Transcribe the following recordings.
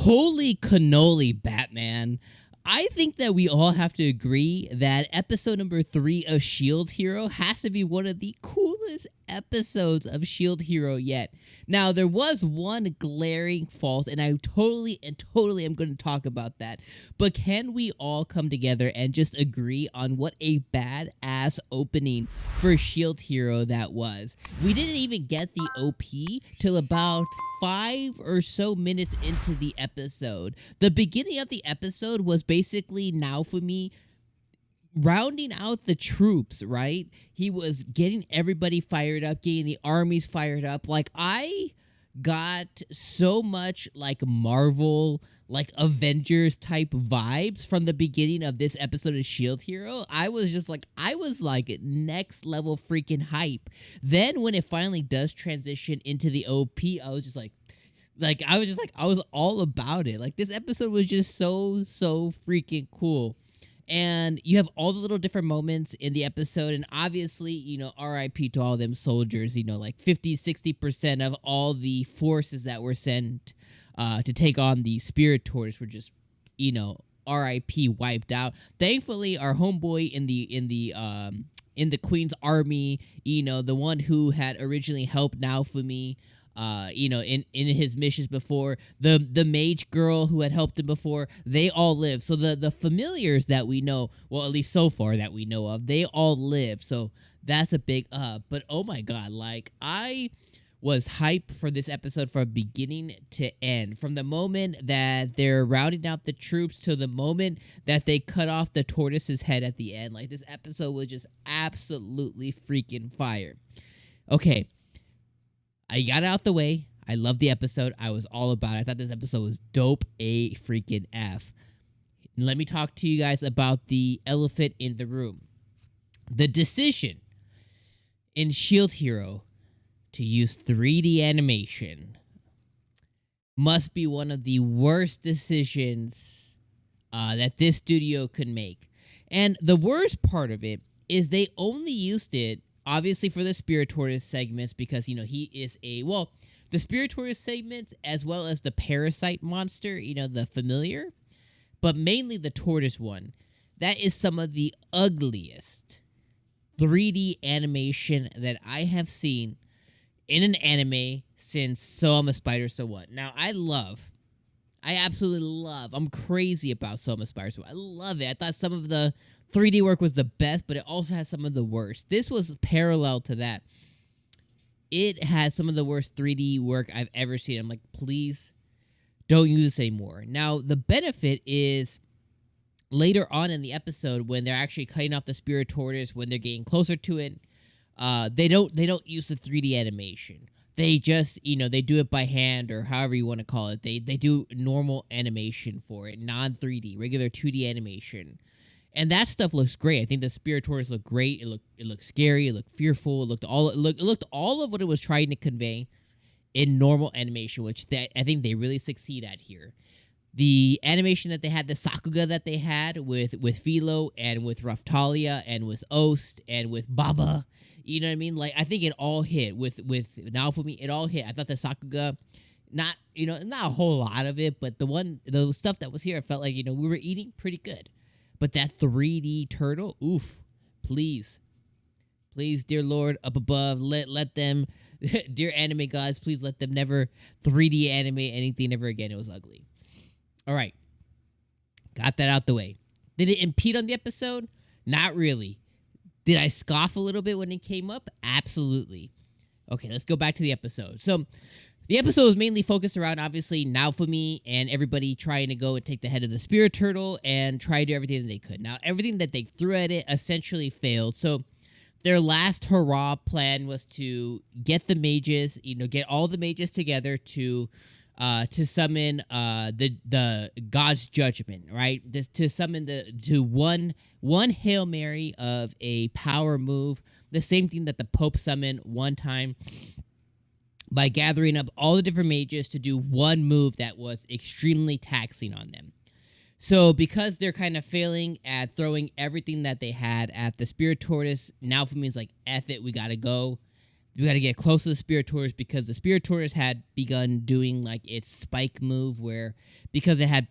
Holy cannoli, Batman. I think that we all have to agree that episode number 3 of Shield Hero has to be one of the coolest episodes of Shield Hero yet. Now, there was one glaring fault, and I totally am going to talk about that. But can we all come together and just agree on what a badass opening for Shield Hero that was? We didn't even get the OP till about 5 or so minutes into the episode. The beginning of the episode was basically Naofumi rounding out the troops, right? He was getting everybody fired up, getting the armies fired up. Like, I got so much like Marvel, like Avengers type vibes from the beginning of this episode of Shield Hero. I was next level freaking hype. Then when it finally does transition into the OP, I was all about it. Like, this episode was just so freaking cool. And you have all the little different moments in the episode, and obviously, RIP to all them soldiers, like 50-60% of all the forces that were sent to take on the Spirit Tortoise were just, RIP, wiped out. Thankfully, our homeboy in the Queen's army, the one who had originally helped Naofumi, in his missions before, the mage girl who had helped him before, they all live. So the familiars that we know, well, at least so far that we know of, they all live. So that's a big but oh my god, like, I was hyped for this episode from beginning to end. From the moment that they're rounding out the troops to the moment that they cut off the tortoise's head at the end. Like, this episode was just absolutely freaking fire. Okay, I got it out the way. I love the episode. I was all about it. I thought this episode was dope a freaking F. Let me talk to you guys about the elephant in the room. The decision in Shield Hero to use 3D animation must be one of the worst decisions that this studio could make. And the worst part of it is they only used it, obviously, for the Spirit Tortoise segments, because, he is the Spirit Tortoise segments as well as the parasite monster, the familiar, but mainly the tortoise one. That is some of the ugliest 3D animation that I have seen in an anime since So I'm a Spider, So What. Now, I absolutely love, I'm crazy about So I'm a Spider, So What. I love it. I thought some of the 3D work was the best, but it also has some of the worst. This was parallel to that. It has some of the worst 3D work I've ever seen. I'm like, please don't use this anymore. Now, the benefit is later on in the episode, when they're actually cutting off the Spirit Tortoise, when they're getting closer to it, they don't use the 3D animation. They just, they do it by hand, or however you want to call it. They do normal animation for it, non-3D, regular 2D animation. And that stuff looks great. I think the Spirit Tortoise looked great. It looked scary. It looked fearful. It looked all of what it was trying to convey in normal animation, which I think they really succeed at here. The animation that they had, the Sakuga that they had with Philo and with Raftalia and with Ost and with Baba, you know what I mean? Like, I think it all hit with Naofumi. It all hit. I thought the Sakuga, not a whole lot of it, but the stuff that was here, I felt like we were eating pretty good. But that 3D turtle, oof, please, dear Lord, up above, let them, dear anime gods, please let them never 3D animate anything ever again. It was ugly. All right, got that out the way. Did it impede on the episode? Not really. Did I scoff a little bit when it came up? Absolutely. Okay, let's go back to the episode. So, the episode was mainly focused around, obviously, Naofumi and everybody trying to go and take the head of the Spirit Turtle and try to do everything that they could. Now, everything that they threw at it essentially failed. So, their last hurrah plan was to get the mages, get all the mages together to summon the God's judgment, right? To summon one Hail Mary of a power move, the same thing that the Pope summoned one time, by gathering up all the different mages to do one move that was extremely taxing on them. So because they're kind of failing at throwing everything that they had at the Spirit Tortoise, Naofumi's like, F it, we gotta go. We got to get close to the Spirit Tortoise because the Spirit Tortoise had begun doing like its spike move, where because it had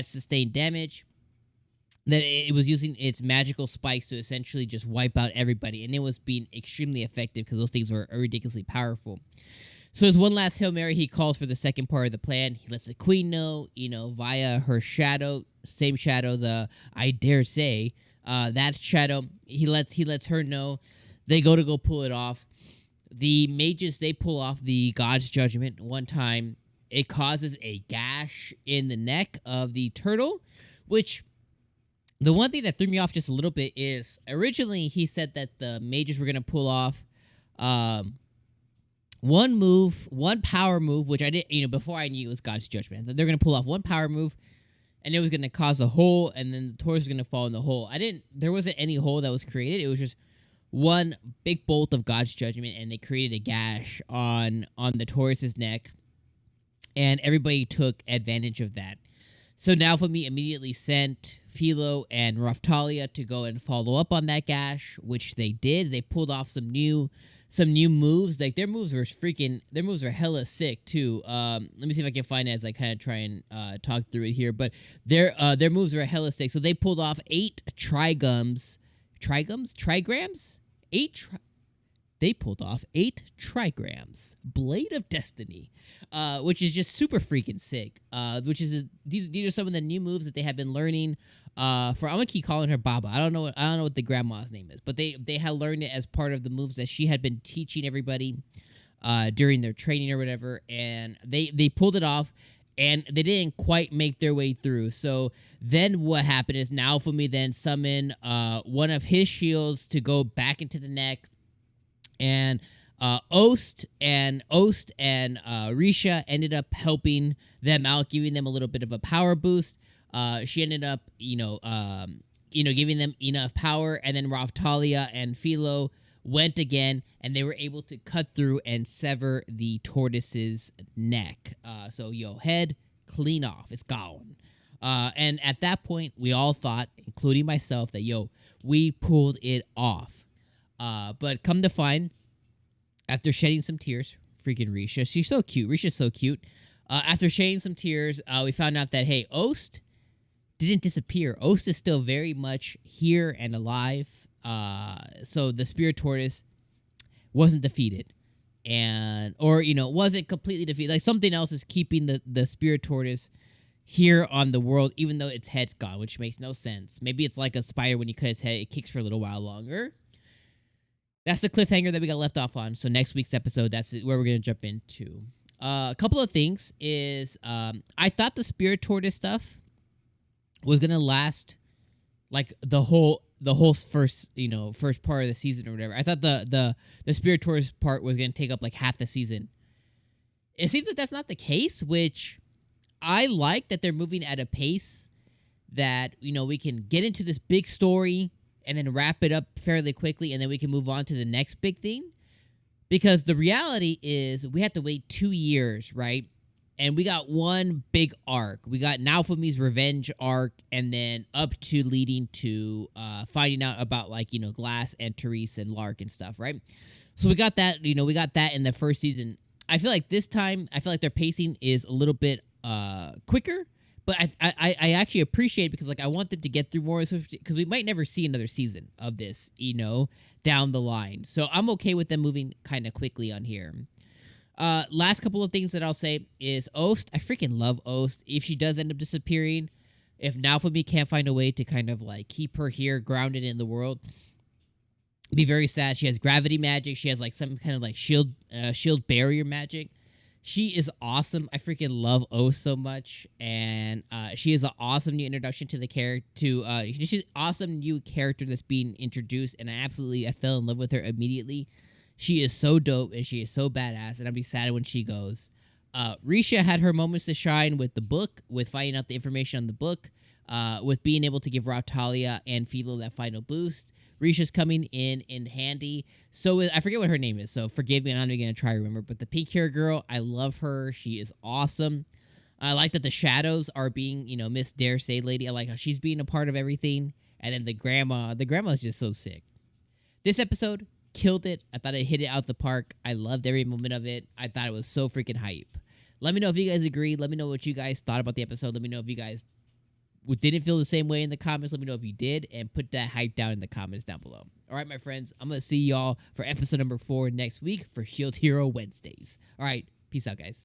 sustained damage, that it was using its magical spikes to essentially just wipe out everybody, and it was being extremely effective because those things were ridiculously powerful. So as one last Hail Mary, he calls for the second part of the plan. He lets the queen know, via her shadow, same shadow, the I dare say, that shadow. He lets her know. They go pull it off. The mages, they pull off the God's Judgment one time. It causes a gash in the neck of the turtle, which the one thing that threw me off just a little bit is originally he said that the mages were going to pull off one power move, which I did, before I knew it was God's Judgment. They're going to pull off one power move, and it was going to cause a hole, and then the tortoise was going to fall in the hole. There wasn't any hole that was created. It was just one big bolt of God's Judgment, and they created a gash on the tortoise's neck, and everybody took advantage of that. So Naofumi immediately sent Philo and Raphtalia to go and follow up on that gash, which they did. They pulled off some new moves. Like their moves were hella sick too. Let me see if I can find it as I kind of try and talk through it here. But their moves were hella sick. So they pulled off 8 trigrams. They pulled off 8 trigrams, Blade of Destiny, which is just super freaking sick. These are some of the new moves that they have been learning. I'm gonna keep calling her Baba. I don't know what the grandma's name is, but they had learned it as part of the moves that she had been teaching everybody during their training or whatever, and they pulled it off. And they didn't quite make their way through. So then what happened is Naofumi then summoned one of his shields to go back into the neck. And 𝐒𝐡 and Risha ended up helping them out, giving them a little bit of a power boost. She ended up, giving them enough power. And then Raphtalia and Philo went again, and they were able to cut through and sever the tortoise's neck. So head clean off. It's gone. And at that point, we all thought, including myself, that we pulled it off. But come to find, after shedding some tears, freaking Risha, she's so cute. Risha's so cute. After shedding some tears, we found out that, hey, 𝐒𝐡 didn't disappear. 𝐒𝐡 is still very much here and alive. So the Spirit Tortoise wasn't defeated, wasn't completely defeated. Like something else is keeping the Spirit Tortoise here on the world, even though its head's gone, which makes no sense. Maybe it's like a spider when you cut its head, it kicks for a little while longer. That's the cliffhanger that we got left off on. So next week's episode, that's where we're gonna jump into. A couple of things is I thought the Spirit Tortoise stuff was gonna last like the whole first part of the season or whatever. I thought the Spirit Tortoise part was gonna take up like half the season. It seems that that's not the case, which I like that they're moving at a pace that we can get into this big story and then wrap it up fairly quickly, and then we can move on to the next big thing. Because the reality is we have to wait 2 years, right? And we got one big arc. We got Naofumi's revenge arc, and then up to leading to finding out about Glass and Therese and Lark and stuff, right? So we got that, we got that in the first season. I feel like this time, their pacing is a little bit quicker, but I actually appreciate it because I want them to get through more, because we might never see another season of this, down the line. So I'm okay with them moving kind of quickly on here. Last couple of things that I'll say is 𝐒𝐡. I freaking love 𝐒𝐡. If she does end up disappearing, if Naofumi can't find a way to kind of keep her here grounded in the world, it'd be very sad. She has gravity magic. She has some kind of shield barrier magic. She is awesome. I freaking love 𝐒𝐡 so much, and she is an awesome new introduction to the character. She's an awesome new character that's being introduced, and I fell in love with her immediately. She is so dope, and she is so badass, and I'll be sad when she goes. Risha had her moments to shine with the book, with finding out the information on the book, with being able to give Raphtalia and Philo that final boost. Risha's coming in handy. So I forget what her name is, so forgive me, I'm not even going to try to remember. But the pink hair girl, I love her. She is awesome. I like that the shadows are being, Miss Dare Say lady. I like how she's being a part of everything. And then the grandma is just so sick. This episode, killed it. I thought it hit it out the park. I loved every moment of it. I thought it was so freaking hype. Let me know if you guys agree. Let me know what you guys thought about the episode. Let me know if you guys didn't feel the same way in the comments. Let me know if you did, and put that hype down in the comments down below. All right, my friends, I'm going to see y'all for episode number 4 next week for Shield Hero Wednesdays. All right, peace out, guys.